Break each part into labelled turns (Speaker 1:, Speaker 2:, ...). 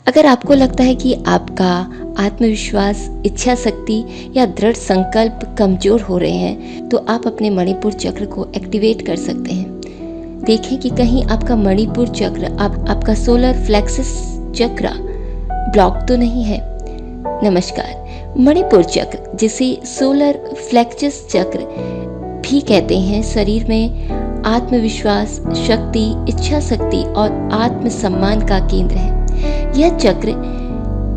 Speaker 1: अगर आपको लगता है कि आपका आत्मविश्वास, इच्छा शक्ति या दृढ़ संकल्प कमजोर हो रहे हैं, तो आप अपने मणिपुर चक्र को एक्टिवेट कर सकते हैं। देखें कि कहीं आपका मणिपुर चक्र, आपका सोलर प्लेक्सस चक्र ब्लॉक तो नहीं है। नमस्कार। मणिपुर चक्र, जिसे सोलर प्लेक्सस चक्र भी कहते हैं, शरीर में आत्मविश्वास, शक्ति, इच्छा शक्ति और आत्मसम्मान का केंद्र है। यह चक्र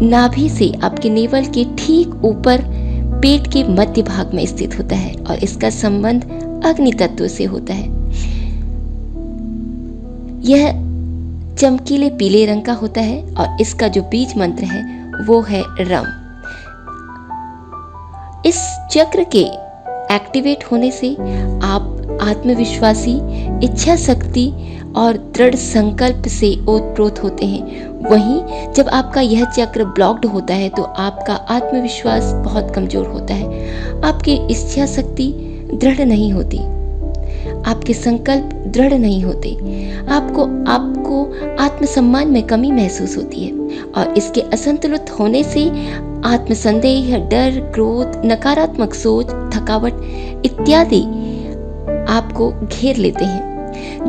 Speaker 1: नाभि से आपके नेवल के ठीक ऊपर पेट के मध्य भाग में स्थित होता है और इसका संबंध अग्नि तत्व से होता है। यह चमकीले पीले रंग का होता है और इसका जो बीज मंत्र है वो है रम। इस चक्र के एक्टिवेट होने से आप आत्मविश्वासी, इच्छा शक्ति और दृढ़ संकल्प से ओतप्रोत होते हैं। वहीं जब आपका यह चक्र ब्लॉक्ड होता है तो आपका आत्मविश्वास बहुत कमजोर होता है, आपकी इच्छा शक्ति दृढ़ नहीं होती, आपके संकल्प दृढ़ नहीं होते, आपको आत्मसम्मान में कमी महसूस होती है और इसके असंतुलित होने से आत्मसंदेह, डर, क्रोध, नकारात्मक सोच, थकावट इत्यादि आपको घेर लेते हैं।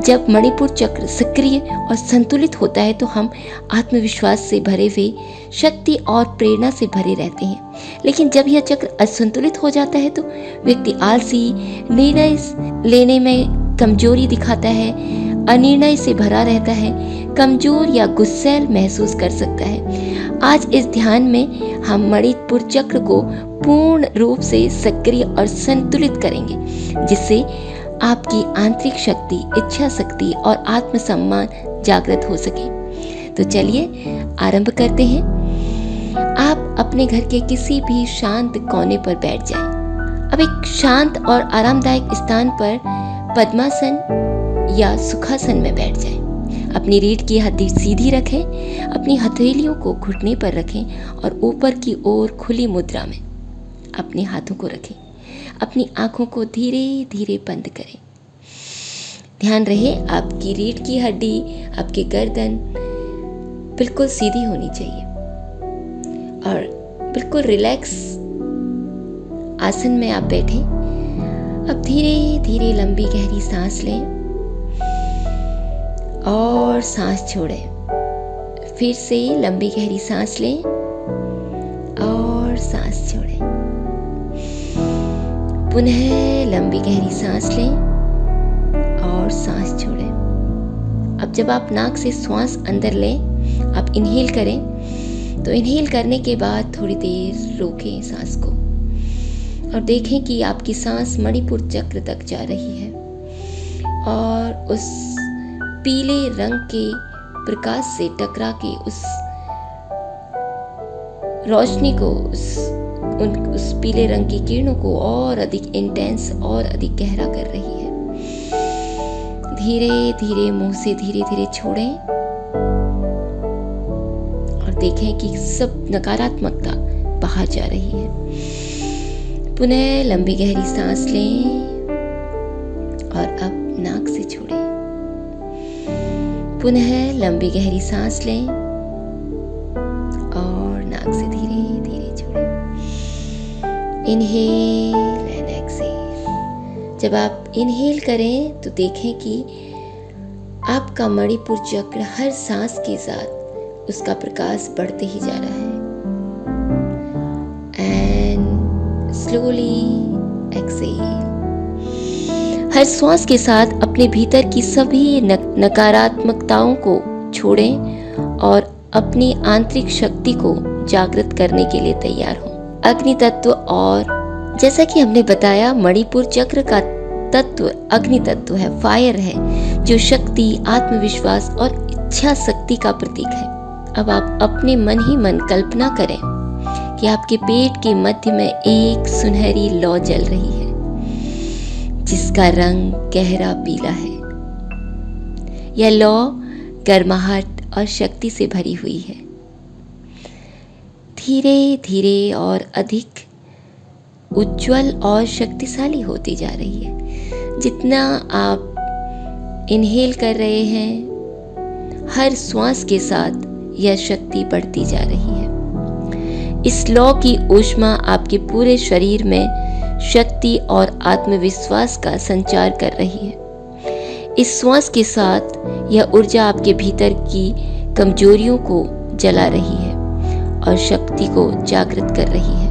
Speaker 1: जब मणिपुर चक्र सक्रिय और संतुलित होता है तो हम आत्मविश्वास से भरे हुए, शक्ति और प्रेरणा से भरे रहते हैं। लेकिन जब यह चक्र असंतुलित हो जाता है तो व्यक्ति आलसी, निर्णय लेने में कमजोरी दिखाता है, अनिर्णय से भरा रहता है, कमजोर या गुस्सैल महसूस कर सकता है। आज इस ध्यान में हम मणिपुर चक्र को पूर्ण रूप से सक्रिय और संतुलित करेंगे, जिससे आपकी आंतरिक शक्ति, इच्छा शक्ति और आत्मसम्मान जागृत हो सके। तो चलिए आरंभ करते हैं। आप अपने घर के किसी भी शांत कोने पर बैठ जाएं। अब एक शांत और आरामदायक स्थान पर पद्मासन या सुखासन में बैठ जाएं। अपनी रीढ़ की हड्डी सीधी रखें, अपनी हथेलियों को घुटने पर रखें और ऊपर की ओर खुली मुद्रा में अपने हाथों को रखें। अपनी आंखों को धीरे धीरे बंद करें। ध्यान रहे आपकी रीढ़ की हड्डी, आपकी गर्दन बिल्कुल सीधी होनी चाहिए और बिल्कुल रिलैक्स आसन में आप बैठें। अब धीरे धीरे लंबी गहरी सांस लें और सांस छोड़ें। फिर से लंबी गहरी सांस लें और सांस छोड़ें। पुनः लंबी गहरी सांस लें और सांस छोड़ें। अब जब आप नाक से श्वास अंदर लें, आप इनहेल करें, तो इनहेल करने के बाद थोड़ी देर रोकें सांस को और देखें कि आपकी सांस मणिपुर चक्र तक जा रही है और उस पीले रंग के प्रकाश से टकरा के उस रोशनी को, उस पीले रंग की किरणों को और अधिक इंटेंस और अधिक गहरा कर रही है। धीरे धीरे मुंह से धीरे धीरे छोड़ें और देखें कि सब नकारात्मकता बाहर जा रही है। पुनः लंबी गहरी सांस लें और अब नाक से छोड़ें। पुनः लंबी गहरी सांस लें और नाक से धीरे धीरे छोड़ें। Inhale and exhale. जब आप इनहेल करें तो देखें कि आपका मणिपुर चक्र हर सांस के साथ उसका प्रकाश बढ़ते ही जा रहा है। And slowly exhale. हर श्वास के साथ अपने भीतर की सभी नकारात्मकताओं को छोड़ें और अपनी आंतरिक शक्ति को जागृत करने के लिए तैयार हों। अग्नि तत्व, और जैसा कि हमने बताया, मणिपुर चक्र का तत्व अग्नि तत्व है, फायर है, जो शक्ति, आत्मविश्वास और इच्छा शक्ति का प्रतीक है। अब आप अपने मन ही मन कल्पना करें कि आपके पेट के मध्य में एक सुनहरी लौ जल रही है जिसका रंग गहरा पीला है। यह लौ गर्माहट और शक्ति से भरी हुई है। धीरे धीरे और अधिक उज्जवल और शक्तिशाली होती जा रही है। जितना आप इनहेल कर रहे हैं, हर श्वास के साथ यह शक्ति बढ़ती जा रही है। इस लौ की ऊष्मा आपके पूरे शरीर में शक्ति और आत्मविश्वास का संचार कर रही है। इस श्वास के साथ यह ऊर्जा आपके भीतर की कमजोरियों को जला रही है और शक्ति को जागृत कर रही है।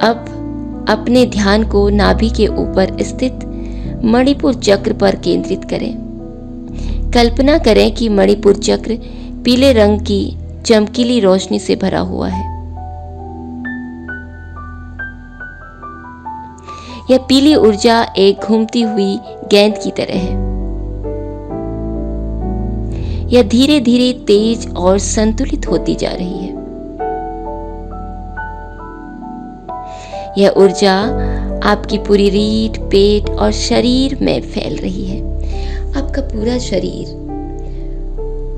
Speaker 1: अब अपने ध्यान को नाभि के ऊपर स्थित मणिपुर चक्र पर केंद्रित करें। कल्पना करें कि मणिपुर चक्र पीले रंग की चमकीली रोशनी से भरा हुआ है। यह पीली ऊर्जा एक घूमती हुई गेंद की तरह है। यह धीरे धीरे तेज और संतुलित होती जा रही है। यह ऊर्जा आपकी पूरी रीढ़, पेट और शरीर में फैल रही है। आपका पूरा शरीर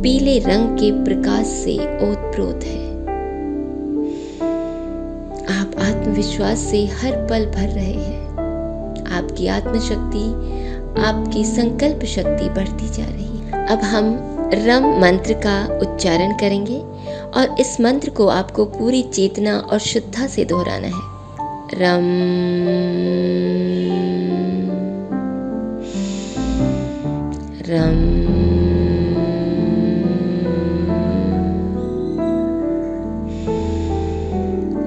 Speaker 1: पीले रंग के प्रकाश से ओतप्रोत है। आप आत्मविश्वास से हर पल भर रहे हैं। आपकी आत्मशक्ति, आपकी संकल्प शक्ति बढ़ती जा रही है। अब हम रम मंत्र का उच्चारण करेंगे और इस मंत्र को आपको पूरी चेतना और शुद्धता से दोहराना है। रम रम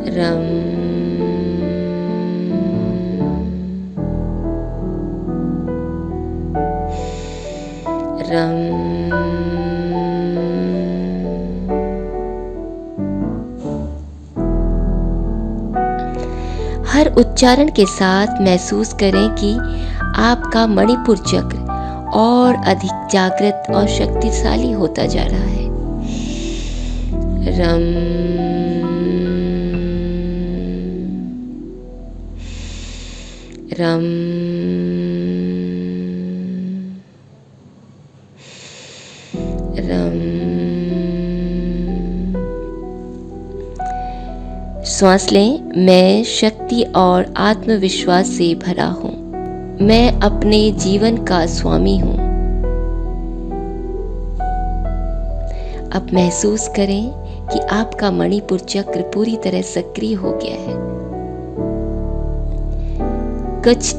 Speaker 1: रम रम हर उच्चारण के साथ महसूस करें कि आपका मणिपुर चक्र और अधिक जागृत और शक्तिशाली होता जा रहा है। रम रम रम। श्वास लें। मैं शक्ति और आत्मविश्वास से भरा हूँ। मैं अपने जीवन का स्वामी हूँ। अब महसूस करें कि आपका मणिपुर चक्र पूरी तरह सक्रिय हो गया है। कुछ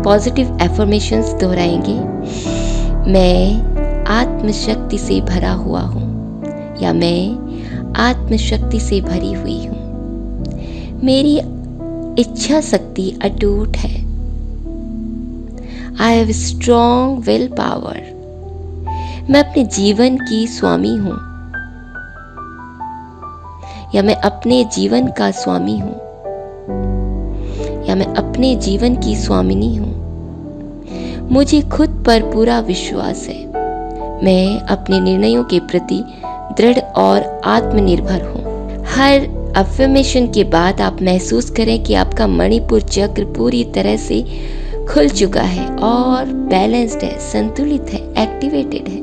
Speaker 1: पॉजिटिव एफर्मेशंस दोहराएंगे। मैं आत्मशक्ति से भरा हुआ हूँ या मैं आत्मशक्ति से भरी हुई हूँ। मेरी इच्छा शक्ति अटूट है। I have strong will power. मैं अपने जीवन की स्वामी हूँ या मैं अपने जीवन का स्वामी हूँ या मैं अपने जीवन की स्वामिनी हूँ। मुझे खुद पर पूरा विश्वास है। मैं अपने निर्णयों के प्रति दृढ़ और आत्मनिर्भर हूँ। हर अफर्मेशन के बाद आप महसूस करें कि आपका मणिपुर चक्र पूरी तरह से खुल चुका है और बैलेंस्ड है, संतुलित है, एक्टिवेटेड है।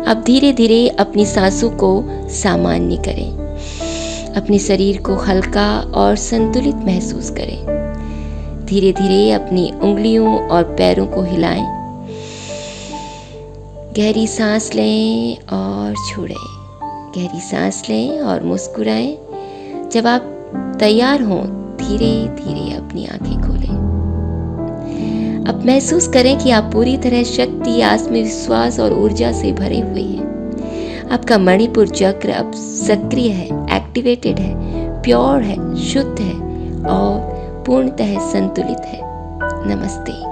Speaker 1: अब धीरे धीरे अपनी सांसों को सामान्य करें। अपने शरीर को हल्का और संतुलित महसूस करें। धीरे धीरे अपनी उंगलियों और पैरों को हिलाएं। गहरी सांस लें और छोड़ें। गहरी सांस लें और मुस्कुराएं। जब आप तैयार हों, धीरे धीरे अपनी आंखें खोलें। अब महसूस करें कि आप पूरी तरह शक्ति, आत्मविश्वास और ऊर्जा से भरे हुए हैं। आपका मणिपुर चक्र अब सक्रिय है, एक्टिवेटेड है, प्योर है, शुद्ध है और पूर्णतः संतुलित है। नमस्ते।